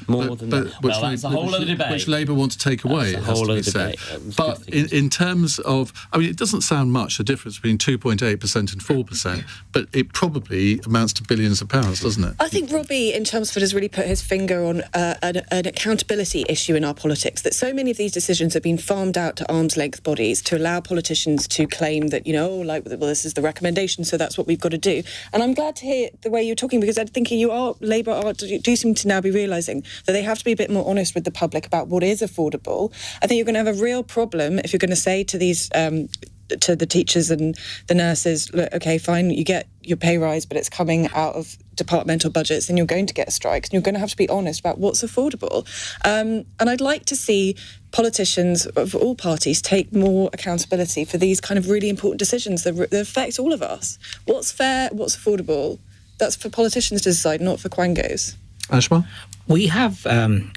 More than that. Well, that's a whole other debate. Which Labour want to take away, that's a whole other debate. But in terms of, it doesn't sound much, the difference between 2.8% and 4%, but it probably amounts to billions of pounds, doesn't it? I think Robbie in Chelmsford has really put his finger on an accountability issue in our politics, that so many of these decisions have been farmed out to arm's length bodies to allow politicians to claim that, this is the recommendation, so that's what we've got to do. And I'm glad to hear the way you're talking, because I'm thinking Labour do seem to now be realising that they have to be a bit more honest with the public about what is affordable. I think you're going to have a real problem if you're going to say to these to the teachers and the nurses, look, okay, fine, you get your pay rise, but it's coming out of departmental budgets, then you're going to get strikes, and you're going to have to be honest about what's affordable. And I'd like to see politicians of all parties take more accountability for these kind of really important decisions that affect all of us. What's fair, what's affordable, that's for politicians to decide, not for quangos. Ajmal? We have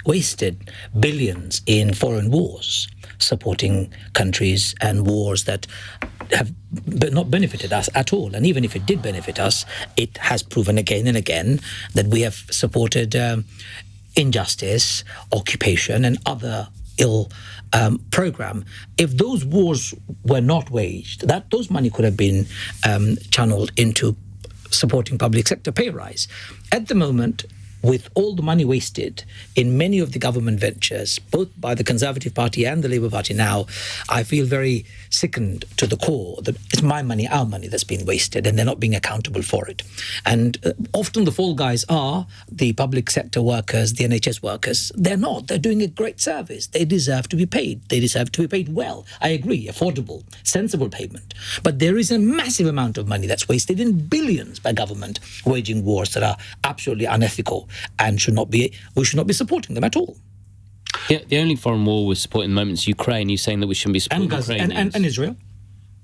wasted billions in foreign wars, supporting countries and wars that have not benefited us at all. And even if it did benefit us, it has proven again and again that we have supported injustice, occupation, and other ill program. If those wars were not waged, those money could have been channeled into supporting public sector pay rise. At the moment, with all the money wasted in many of the government ventures, both by the Conservative Party and the Labour Party now, I feel very sickened to the core that it's my money, our money that's been wasted, and they're not being accountable for it. And often the fall guys are the public sector workers, the NHS workers. They're not. They're doing a great service. They deserve to be paid. They deserve to be paid well. I agree, affordable, sensible payment. But there is a massive amount of money that's wasted in billions by government waging wars that are absolutely unethical and we should not be supporting them at all. Yeah, the only foreign war we're supporting at the moment is Ukraine. You're saying that we shouldn't be supporting Ukraine. And Israel.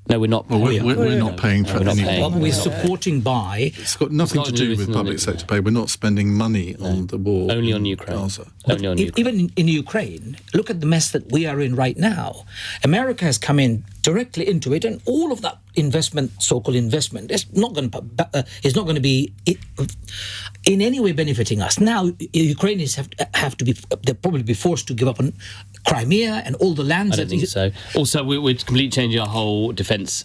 No, we're not. Well, we're not paying for any. We're supporting by. It's got nothing to do with public sector pay. We're not spending money on the war. Only on Ukraine. Gaza. Only on Ukraine. Even in Ukraine, look at the mess that we are in right now. America has come in directly into it, and all of that investment, so-called investment, is not going to be in any way benefiting us. Now, Ukrainians have to be. They'll probably be forced to give up on Crimea and all the lands. I don't think so. Also, we're completely changing our whole defence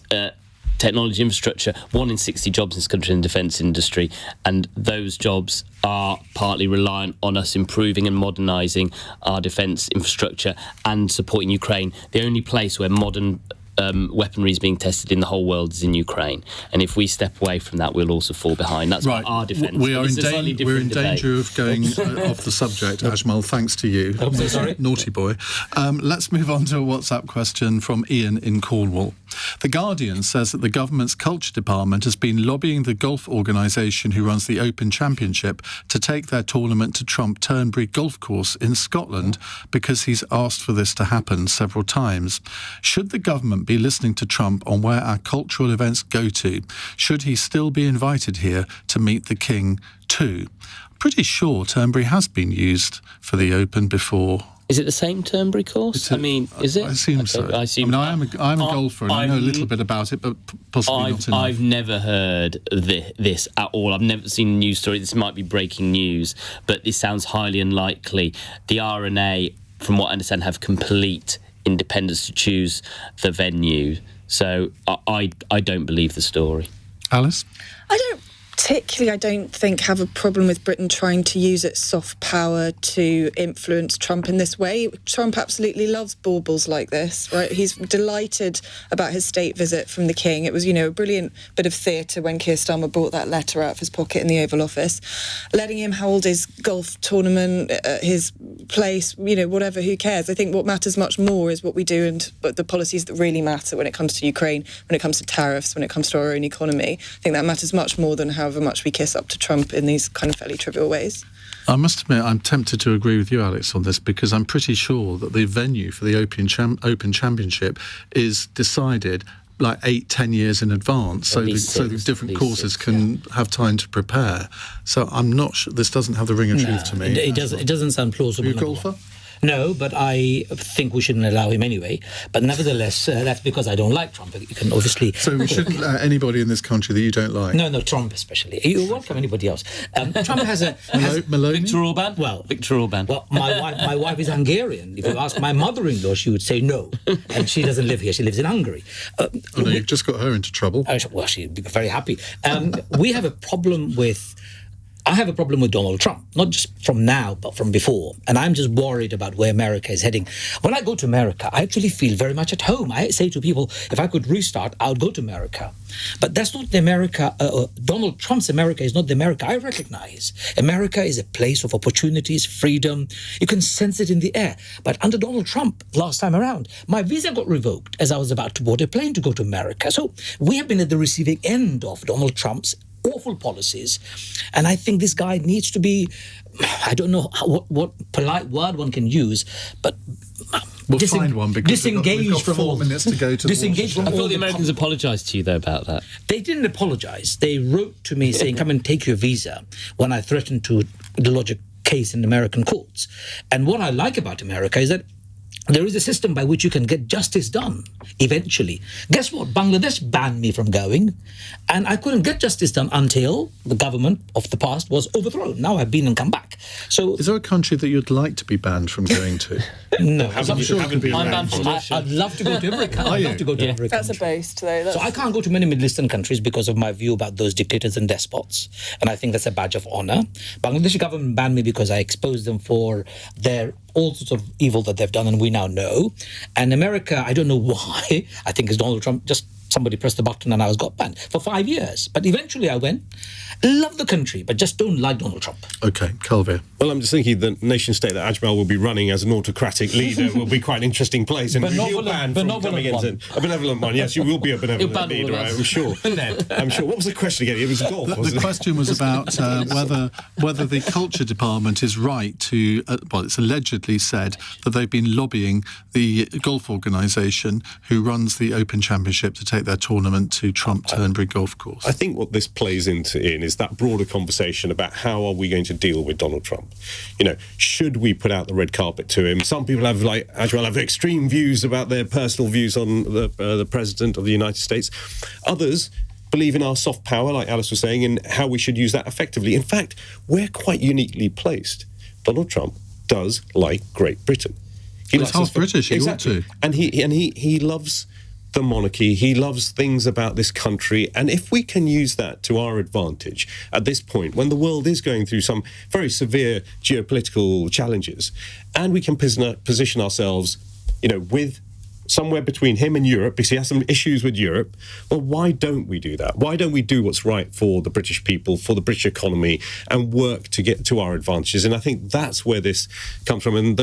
technology infrastructure. 1 in 60 jobs in this country in the defence industry, and those jobs are partly reliant on us improving and modernising our defence infrastructure and supporting Ukraine. The only place where modern weaponry is being tested in the whole world is in Ukraine, and if we step away from that, we'll also fall behind. That's right. Our defence. We're in danger of going off the subject, Ajmal, thanks to you. I'm so sorry. Naughty boy. Let's move on to a WhatsApp question from Ian in Cornwall. The Guardian says that the government's culture department has been lobbying the golf organisation who runs the Open Championship to take their tournament to Trump Turnberry Golf Course in Scotland because he's asked for this to happen several times. Should the government be listening to Trump on where our cultural events go to? Should he still be invited here to meet the King too? I'm pretty sure Turnberry has been used for the Open before. Is it the same Turnberry course? Is it? I assume so. I'm a golfer and I know a little bit about it, but possibly not enough. I've never heard this at all. I've never seen a news story. This might be breaking news, but this sounds highly unlikely. The RNA, from what I understand, have complete independence to choose the venue. So I don't believe the story. Alys? I don't think have a problem with Britain trying to use its soft power to influence Trump in this way. Trump absolutely loves baubles like this, right? He's delighted about his state visit from the King. It was, a brilliant bit of theatre when Keir Starmer brought that letter out of his pocket in the Oval Office. Letting him hold his golf tournament at his place, whatever, who cares? I think what matters much more is what we do and the policies that really matter when it comes to Ukraine, when it comes to tariffs, when it comes to our own economy. I think that matters much more than however much we kiss up to Trump in these kind of fairly trivial ways. I must admit, I'm tempted to agree with you, Alex, on this, because I'm pretty sure that the venue for the Open Championship is decided like 8-10 years in advance, so the different courses can have time to prepare. So I'm not sure, this doesn't have the ring of truth to me. It doesn't sound plausible. Are you a golfer? No, but I think we shouldn't allow him anyway. But nevertheless, that's because I don't like Trump. You can obviously... So we shouldn't let anybody in this country that you don't like? No, Trump especially. You welcome anybody else. Trump has a... Meloni? Victor Orban? Victor Orban. Well, my wife is Hungarian. If you ask my mother-in-law, she would say no. And she doesn't live here. She lives in Hungary. No, you've just got her into trouble. Well, she'd be very happy. We have a problem with... I have a problem with Donald Trump, not just from now, but from before. And I'm just worried about where America is heading. When I go to America, I actually feel very much at home. I say to people, if I could restart, I would go to America. But that's not the America, Donald Trump's America is not the America I recognize. America is a place of opportunities, freedom. You can sense it in the air. But under Donald Trump, last time around, my visa got revoked as I was about to board a plane to go to America. So we have been at the receiving end of Donald Trump's awful policies. And I think this guy needs to be, I don't know what polite word one can use, but We'll find one because disengage we've got from 4 minutes to go to disengage from I all thought the Americans apologised to you, though, about that. They didn't apologise. They wrote to me saying, come and take your visa, when I threatened to lodge a case in American courts. And what I like about America is that there is a system by which you can get justice done eventually. Guess what? Bangladesh banned me from going, and I couldn't get justice done until the government of the past was overthrown. Now I've been and come back. So, Is there a country that you'd like to be banned from going to? no, I'm sure it could be around. I'd love to go to every country. I'd love to go to every That's a country. boast, though. So I can't go to many Middle Eastern countries because of my view about those dictators and despots, and I think that's a badge of honour. Bangladeshi government banned me because I exposed them for their all sorts of evil that they've done, and we now know. And America, I don't know why. I think it's Donald Trump. Just somebody pressed the button and I got banned for 5 years. But eventually I went. Love the country, but just don't like Donald Trump. Okay, Kulveer. Well, I'm just thinking the nation state that Ajmal will be running as an autocratic leader will be quite an interesting place. And he'll ban from coming into a benevolent one. Yes, you will be a benevolent leader, I'm sure. I'm sure. What was the question again? It was golf, The wasn't it? question was about whether the culture department is right to, it's allegedly said that they've been lobbying the golf organisation who runs the Open Championship to take their tournament to Trump Turnberry Golf Course. I think what this plays in is that broader conversation about how are we going to deal with Donald Trump. You know, should we put out the red carpet to him? Some people have, like Ajmal, have extreme views about their personal views on the President of the United States. Others believe in our soft power, like Alys was saying, and how we should use that effectively. In fact, we're quite uniquely placed. Donald Trump does like Great Britain. He's half British, he ought to. And he loves the monarchy. He loves things about this country. And if we can use that to our advantage at this point, when the world is going through some very severe geopolitical challenges, and we can position ourselves, with somewhere between him and Europe, because he has some issues with Europe, well, why don't we do that? Why don't we do what's right for the British people, for the British economy, and work to get to our advantages? And I think that's where this comes from. And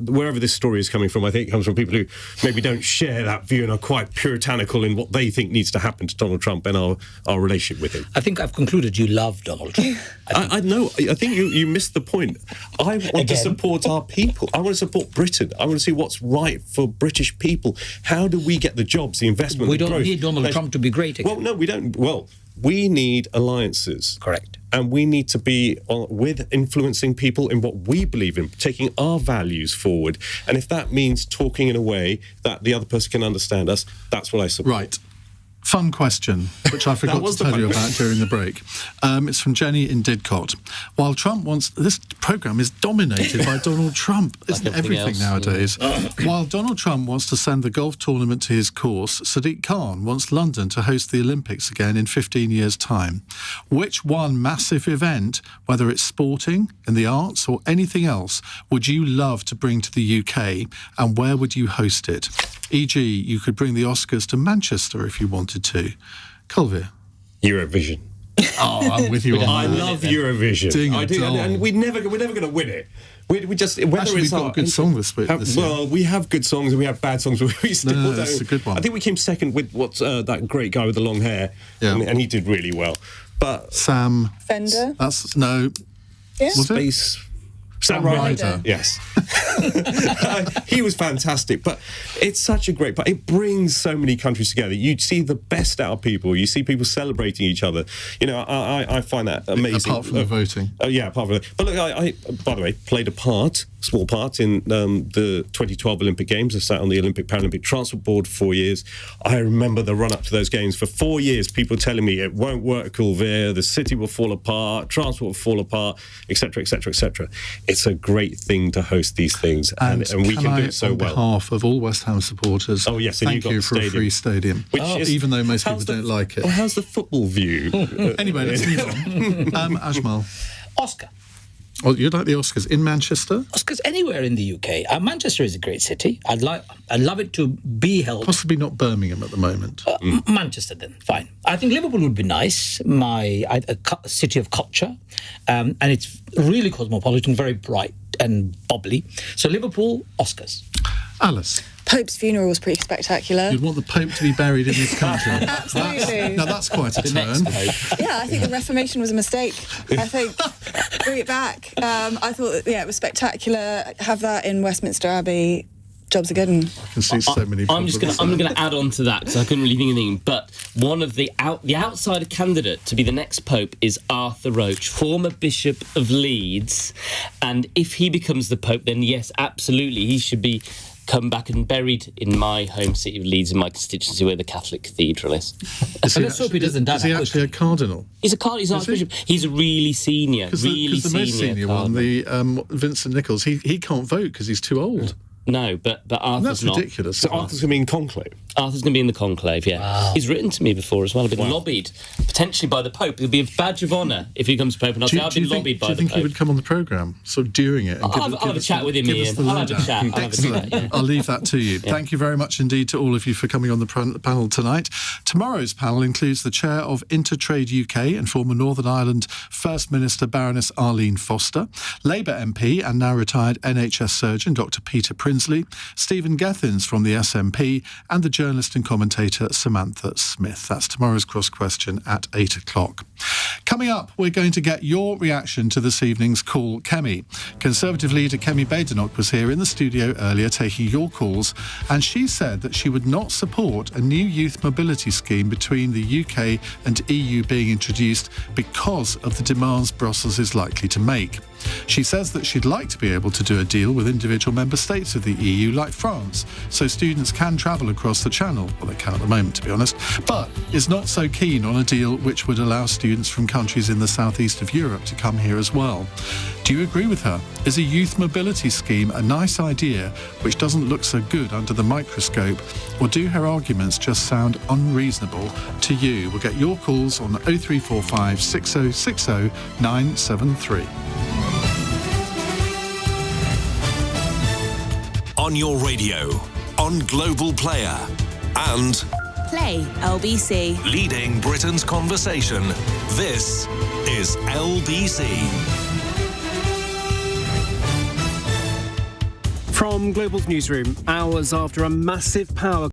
wherever this story is coming from, I think it comes from people who maybe don't share that view and are quite puritanical in what they think needs to happen to Donald Trump and our relationship with him. I think I've concluded you love Donald Trump. I know. I think you missed the point. I want to support our people. I want to support Britain. I want to see what's right for British people. How do we get the jobs, the investment, We the don't growth? need Donald Trump to be great again. Well, no, we don't. Well, we need alliances. Correct. And we need to be with influencing people in what we believe in, taking our values forward. And if that means talking in a way that the other person can understand us, that's what I support. Right. Fun question, which I forgot to tell you about during the break. It's from Jenny in Didcot. While Trump wants... This programme is dominated by Donald Trump, isn't it? Everything nowadays. While Donald Trump wants to send the golf tournament to his course, Sadiq Khan wants London to host the Olympics again in 15 years' time. Which one massive event, whether it's sporting, in the arts or anything else, would you love to bring to the UK, and where would you host it? E.g., you could bring the Oscars to Manchester if you wanted to. Kulveer. Eurovision. Oh, I'm with you on that. I love Eurovision. Ding I do, dong. and we're never going to win it. We just whether Actually, it's we've got a good song this year. Well, we have good songs and we have bad songs. But we still don't. That's a good one. I think we came second with what's that great guy with the long hair, and he did really well. But Sam Fender. That's no. Yeah. Was it? Space. Sam Ryder. Ryder. Yes. He was fantastic, but it's such a great part. It brings so many countries together. You see the best out of people. You see people celebrating each other. I find that amazing. Apart from the voting. Yeah, apart from that. But look, I by the way, played a small part in the 2012 Olympic Games. I sat on the Olympic Paralympic Transport Board for 4 years. I remember the run-up to those games. For 4 years, people telling me it won't work, Kulveer, the city will fall apart, transport will fall apart, etc., etc., etc. It's a great thing to host these things, and we can do it so well. On behalf of all West Ham supporters, thank you for a free stadium. Even though most people don't like it. Well, how's the football view? Anyway, let's move on. Ajmal. Oscar. Oh, you'd like the Oscars in Manchester? Oscars anywhere in the UK. Manchester is a great city. I'd love it to be held. Possibly not Birmingham at the moment. Manchester then, fine. I think Liverpool would be nice. A city of culture, and it's really cosmopolitan, very bright and bubbly. So Liverpool, Oscars. Alys. Pope's funeral was pretty spectacular. You'd want the Pope to be buried in this country. Absolutely. Now that's quite a turn. Yeah, I think the Reformation was a mistake. I think bring it back. I thought that, it was spectacular. Have that in Westminster Abbey. Jobs are good. I can see so many. I'm going to add on to that because I couldn't really think of anything. But one of the outsider candidate to be the next Pope is Arthur Roach, former Bishop of Leeds, and if he becomes the Pope, then yes, absolutely, he should be come back and buried in my home city of Leeds, in my constituency where the Catholic cathedral is. Let's hope he doesn't die. Is he actually a cardinal? He's a cardinal. He's archbishop. He's a really senior, Because the most senior one, the Vincent Nichols, he can't vote because he's too old. No, but Arthur's That's not. ridiculous. So Arthur's going to be in conclave? Arthur's going to be in the conclave, yeah. Wow. He's written to me before as well. I've been lobbied, potentially by the Pope. It'll be a badge of honour if he comes Pope, and I'll say I've been lobbied by the Pope. Do you think he would come on the programme, sort of during it? And I'll have a chat with him, Ian. I'll have a chat. Excellent. I'll leave that to you. Yeah. Thank you very much indeed to all of you for coming on the panel tonight. Tomorrow's panel includes the chair of Intertrade UK and former Northern Ireland First Minister Baroness Arlene Foster, Labour MP and now retired NHS surgeon Dr Peter Prinsley, Stephen Gethins from the SNP, and the journalist and commentator Samantha Smith. That's tomorrow's Cross Question at 8 o'clock. Coming up, we're going to get your reaction to this evening's Call Kemi. Conservative leader Kemi Badenoch was here in the studio earlier taking your calls, and she said that she would not support a new youth mobility scheme between the UK and EU being introduced because of the demands Brussels is likely to make. She says that she'd like to be able to do a deal with individual member states of the EU like France, so students can travel across the Channel. Well, they can at the moment, to be honest, but is not so keen on a deal which would allow students from countries in the southeast of Europe to come here as well. Do you agree with her? Is a youth mobility scheme a nice idea which doesn't look so good under the microscope, or do her arguments just sound unreasonable to you? We'll get your calls on 0345 6060 973. On your radio, on Global Player, and Play LBC. leading Britain's conversation. This is LBC. From Global's newsroom, hours after a massive power